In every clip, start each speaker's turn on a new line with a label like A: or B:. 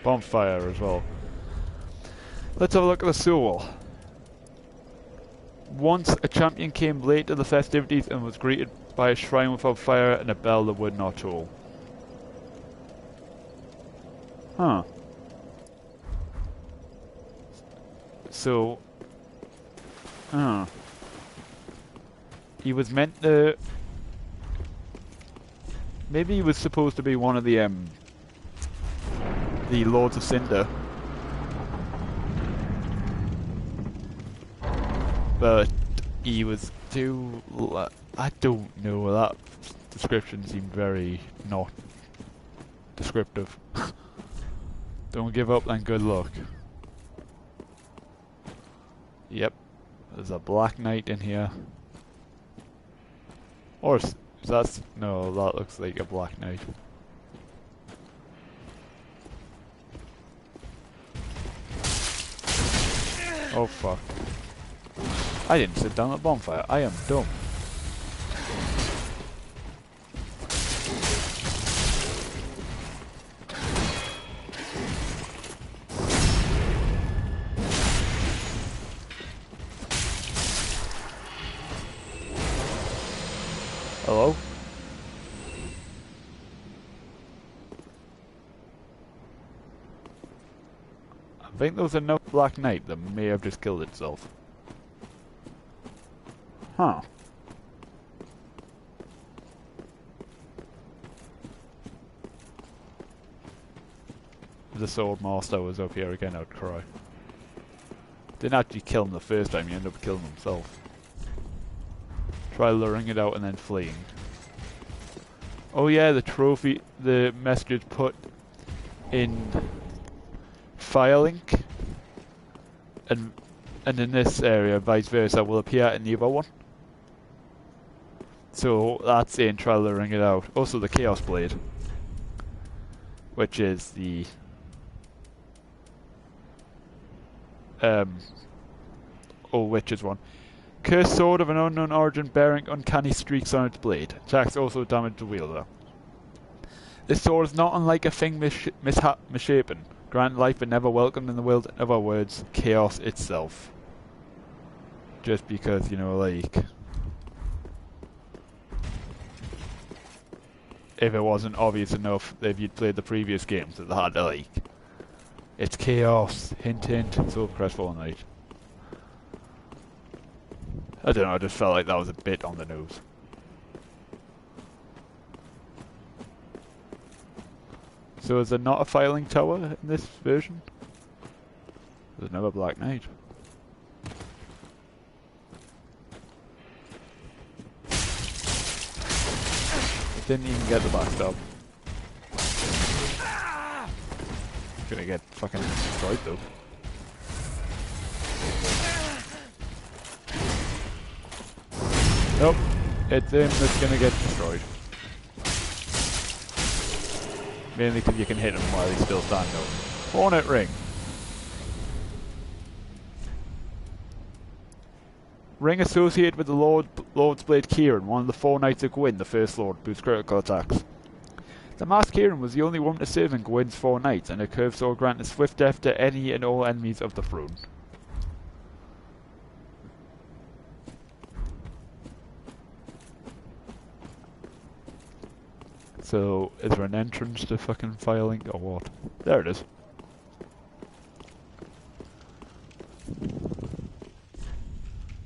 A: bonfire as well. Let's have a look at the soul. Once a champion came late to the festivities and was greeted by a shrine without fire and a bell that would not toll. Huh. So, he was meant to. Maybe he was supposed to be one of the Lords of Cinder, but he was too. I don't know. That description seemed very not descriptive. Don't give up and good luck. Yep, there's a Black Knight in here. Or that's no, that looks like a Black Knight. Oh fuck! I didn't sit down at the bonfire. I am dumb. Hello? I think there was another Black Knight that may have just killed itself. Huh. The Sword Master was up here again, I'd cry. Didn't actually kill him the first time, he ended up killing himself. Try luring it out and then fleeing. Oh yeah, the trophy, the messages put in Firelink and in this area, vice versa, will appear in the other one. So that's in try luring it out. Also the Chaos Blade, which is the Old Witch's one. Cursed sword of an unknown origin bearing uncanny streaks on its blade. Attacks also damage the wielder. This sword is not unlike a thing misshapen. Grant life but never welcomed in the world. In other words, chaos itself. Just because, you know, like... if it wasn't obvious enough if you'd played the previous games that they had to, like... it's chaos. Hint hint. So Crestfallen Knight. I don't know, I just felt like that was a bit on the nose. So is there not a filing tower in this version? There's another Black Knight. Didn't even get the backstab. Gonna get fucking destroyed though. Nope, it's him that's gonna get destroyed. Mainly because you can hit him while he's still standing up. Hornet Ring. Ring associated with the Lord's Blade Kieran, one of the 4 Knights of Gwyn, the First Lord, boosts critical attacks. The Masked Kieran was the only woman to serve in Gwyn's 4 Knights, and her curved sword granted swift death to any and all enemies of the throne. So, is there an entrance to fucking Firelink or what? There it is.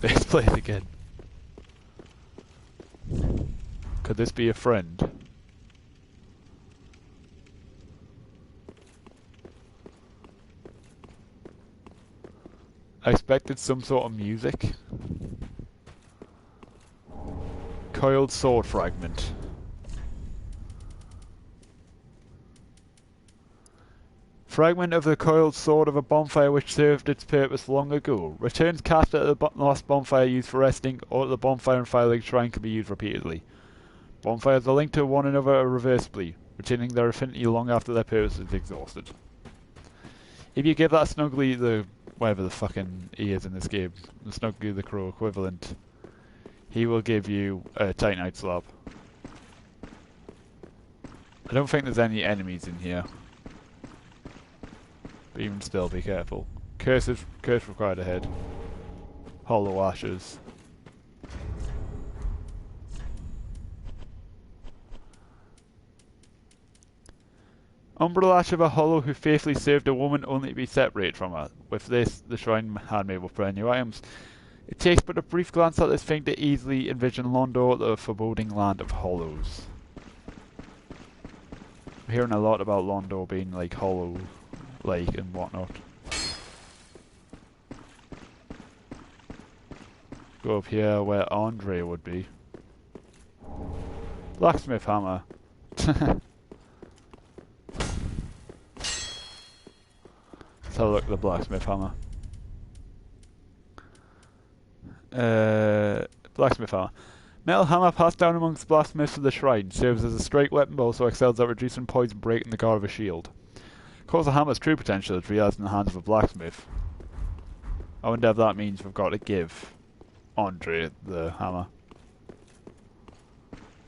A: Let's play it again. Could this be a friend? I expected some sort of music. Coiled sword fragment. Fragment of the coiled sword of a bonfire which served its purpose long ago. Returns cast at the last bonfire used for resting, or at the bonfire and Firelink shrine can be used repeatedly. Bonfires are linked to one another irreversibly, retaining their affinity long after their purpose is exhausted. If you give that Snuggly the... whatever the fucking he is in this game, the Snuggly the Crow equivalent, he will give you a Titanite slab. I don't think there's any enemies in here. But even still, be careful. Curse required ahead. Hollow ashes. Umbral Ash of a Hollow who faithfully served a woman only to be separated from her. With this, the shrine handmade will brand new items. It takes but a brief glance at this thing to easily envision Londo, the foreboding land of hollows. I'm hearing a lot about Londo being like hollow, like and whatnot. Go up here where Andre would be. Blacksmith hammer. Let's have a look at the blacksmith hammer. Blacksmith hammer. Metal hammer passed down amongst blacksmiths of the shrine. Serves as a strike weapon but also excels at reducing poison breaking the guard of a shield. Of course the hammer's true potential is realized in the hands of a blacksmith. I wonder if that means we've got to give Andre the hammer.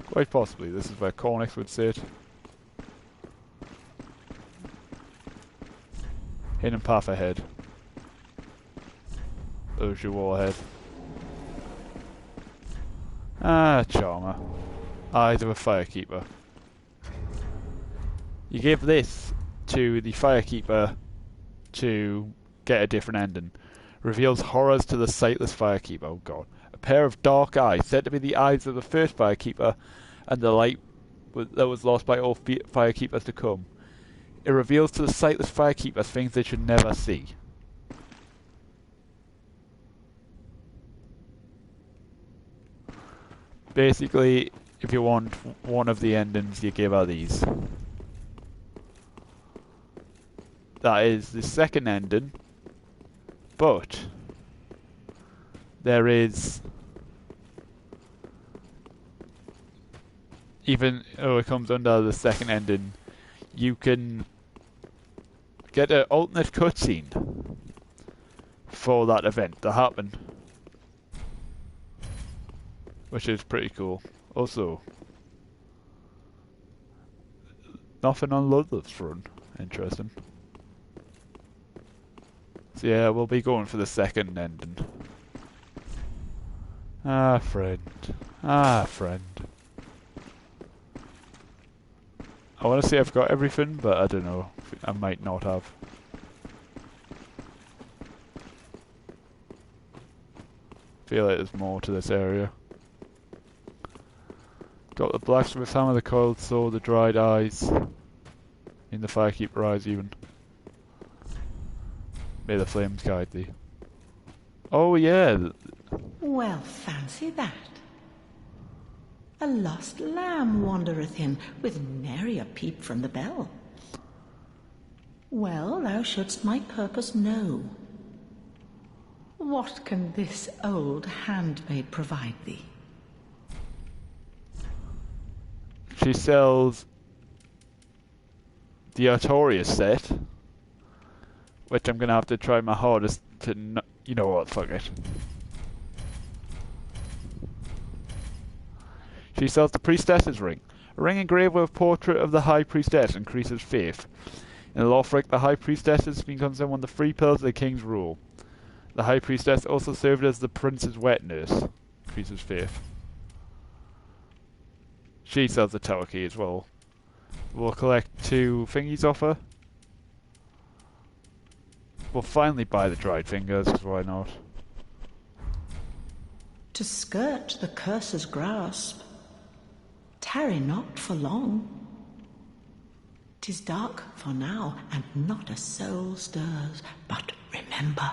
A: Quite possibly. This is where Cornix would sit. Hidden path ahead. Urshu wall ahead. Ah, Charmer. Eyes of a Firekeeper. You give this to the Firekeeper to get a different ending. Reveals horrors to the sightless Firekeeper. Oh god. A pair of dark eyes, said to be the eyes of the first Firekeeper, and the light that was lost by all Firekeepers to come. It reveals to the sightless Firekeepers things they should never see. Basically, if you want one of the endings, you give her these. That is the second ending, but there is, even though it comes under the second ending, you can get an alternate cutscene for that event to happen, which is pretty cool. Also, nothing on Ludloth's front. Interesting. So yeah, we'll be going for the second ending. Ah, friend. Ah, friend. I want to say I've got everything, but I don't know. I might not have. Feel like there's more to this area. Got the blacksmith hammer, the coiled sword, the dried eyes. In the Firekeeper eyes even. May the flames guide thee. Oh yeah.
B: Well, fancy that. A lost lamb wandereth in, with nary a peep from the bell. Well, thou shouldst my purpose know. What can this old handmaid provide thee?
A: She sells the Artorias set, which I'm going to have to try my hardest to you know what, fuck it. She sells the Priestess's Ring. A ring engraved with a portrait of the High Priestess increases faith. In Lothric, the High Priestess has been considered one of the 3 pillars of the King's rule. The High Priestess also served as the Prince's wet nurse. Increases faith. She sells the Tower Key as well. We'll collect 2 thingies off her. We'll finally buy the dried fingers, because why not?
B: To skirt the curse's grasp, tarry not for long. 'Tis dark for now, and not a soul stirs. But remember,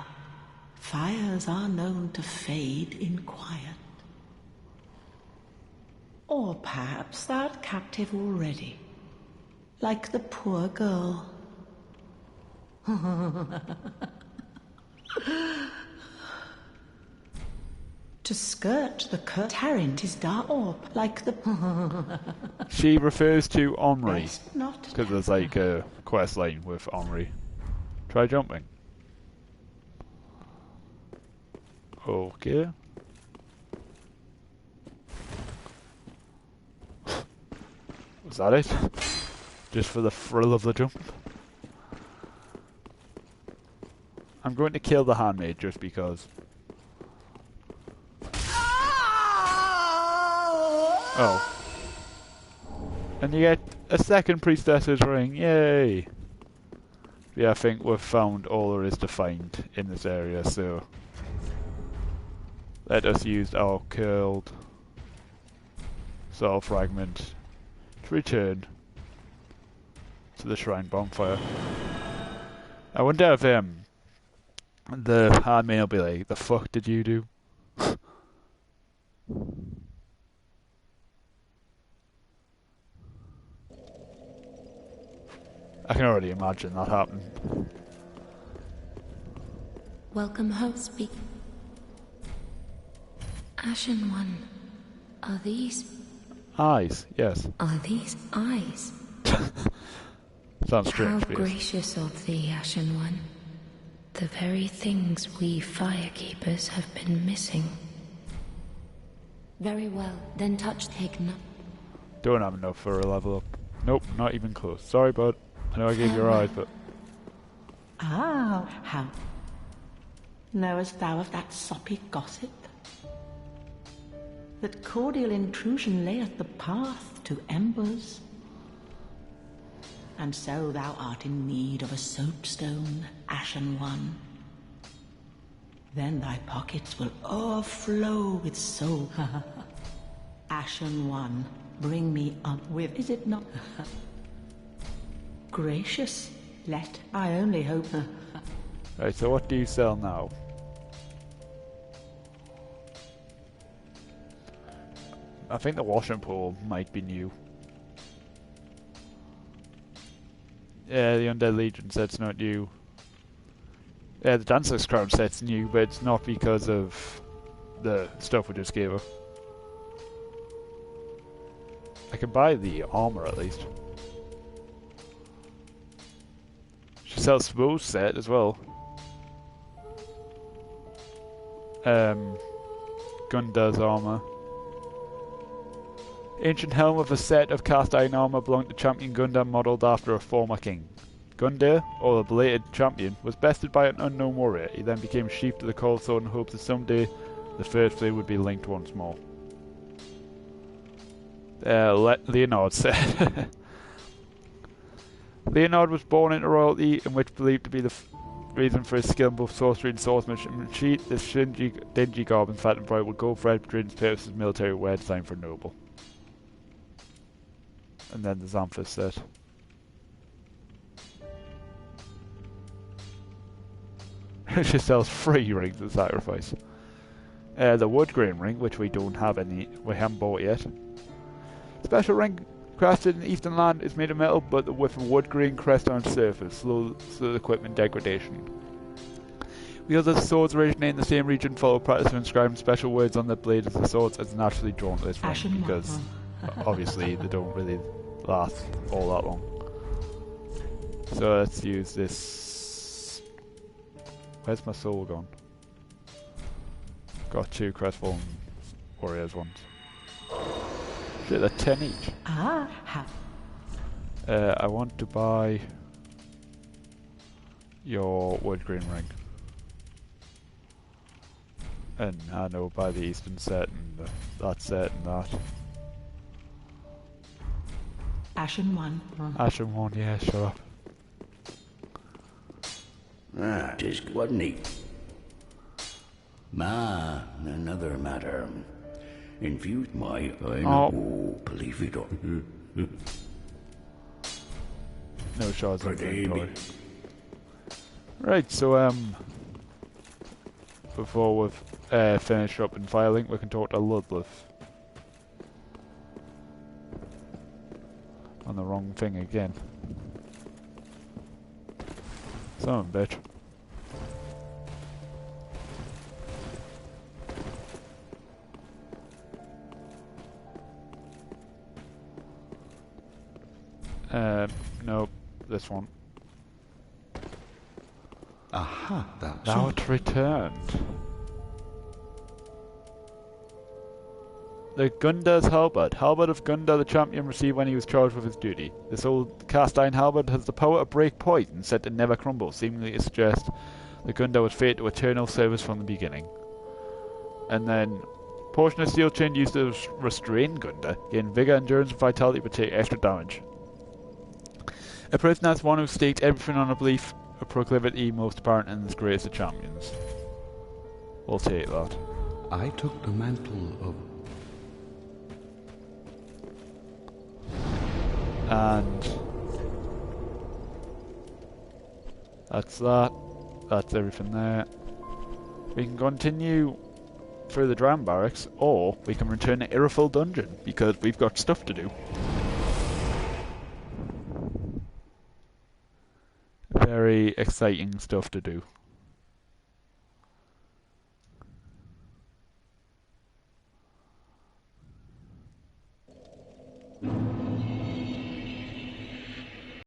B: fires are known to fade in quiet. Or perhaps thou'rt captive already, like the poor girl. To skirt the Tarin, 'tis dark orb, like the...
A: She refers to Omri,
B: not
A: because there's like a quest line with Omri. Try jumping. Okay. Was that it? Just for the thrill of the jump? I'm going to kill the handmaid just because. Oh. And you get a second priestess's ring, yay! Yeah, I think we've found all there is to find in this area, so let us use our curled soul fragment to return to the shrine bonfire. I wonder if the handmaid will be like, the fuck did you do? I can already imagine that happening.
C: Welcome home, speak. Ashen One, are these...
A: Eyes, yes.
C: Are these eyes?
A: Sounds strange.
C: How gracious of thee, Ashen One. The very things we firekeepers have been missing. Very well, then take no...
A: Don't have enough for a level up. Nope, not even close. Sorry, bud. I know I gave you your eyes, but...
B: Ah, how... Knowest thou of that soppy gossip? That cordial intrusion layeth the path to embers. And so thou art in need of a soapstone, Ashen One. Then thy pockets will overflow with soul. Ashen One, bring me up with, is it not? Gracious, let I only hope.
A: Right, so what do you sell now? I think the washing pool might be new. Yeah, the Undead Legion set's not new. Yeah, the Dancer's Crown set's new, but it's not because of the stuff we just gave her. I can buy the armor at least. She sells Spo's set as well. Gundar's armor. Ancient helm of a set of cast iron armor belonged to Champion Gundar, modelled after a former king. Gundar, or the belated champion, was bested by an unknown warrior. He then became sheathed to the cold sword in hopes that someday the first blade would be linked once more. Leonard said. Leonard was born into royalty, in which believed to be the reason for his skill in both sorcery and swordsmanship. This dingy garb and fat and bright would go for Edward's purposes military wear designed for noble. And then the Xanthus set. She sells 3 rings of sacrifice. The wood grain ring, which we don't have any, we haven't bought yet. Special ring crafted in Eastern Land is made of metal, but with a wood grain crest on its surface, slow equipment degradation. Wheels of the swords originating in the same region follow practice of inscribing special words on the blades of the swords as naturally drawn to this ring, because obviously they don't really last all that long. So let's use this. Where's my soul gone? Got 2 crestfallen warriors ones. Shit, they're 10 each. I want to buy your wood green ring. And I know buy the Eastern set and that set and that.
B: Ashen One.
A: Ashen One, yeah, shut up.
D: Ah, 'tis wasn't he? Another matter. Infused my believe it or
A: No shards of
D: Baby.
A: inventory. Right, so before we've finished up in Firelink, we can talk to Ludleth. On the wrong thing again. Son of a bitch. Nope, this one.
D: Aha,
A: Now it's returned. The Gundar's halberd. Halberd of Gundar the champion received when he was charged with his duty. This old cast iron halberd has the power to break poison, said to never crumble, seemingly to suggest The Gunda was fated to eternal service from the beginning. And then, portion of steel chain used to restrain Gunda, gain vigor, endurance, and vitality, but take extra damage. A person that's one who staked everything on a belief, a proclivity most apparent in the greatest of champions. We'll take that.
D: I took the mantle of...
A: And that's that. That's everything there. We can continue through the Drown Barracks, or we can return to Irophil Dungeon, because we've got stuff to do. Very exciting stuff to do.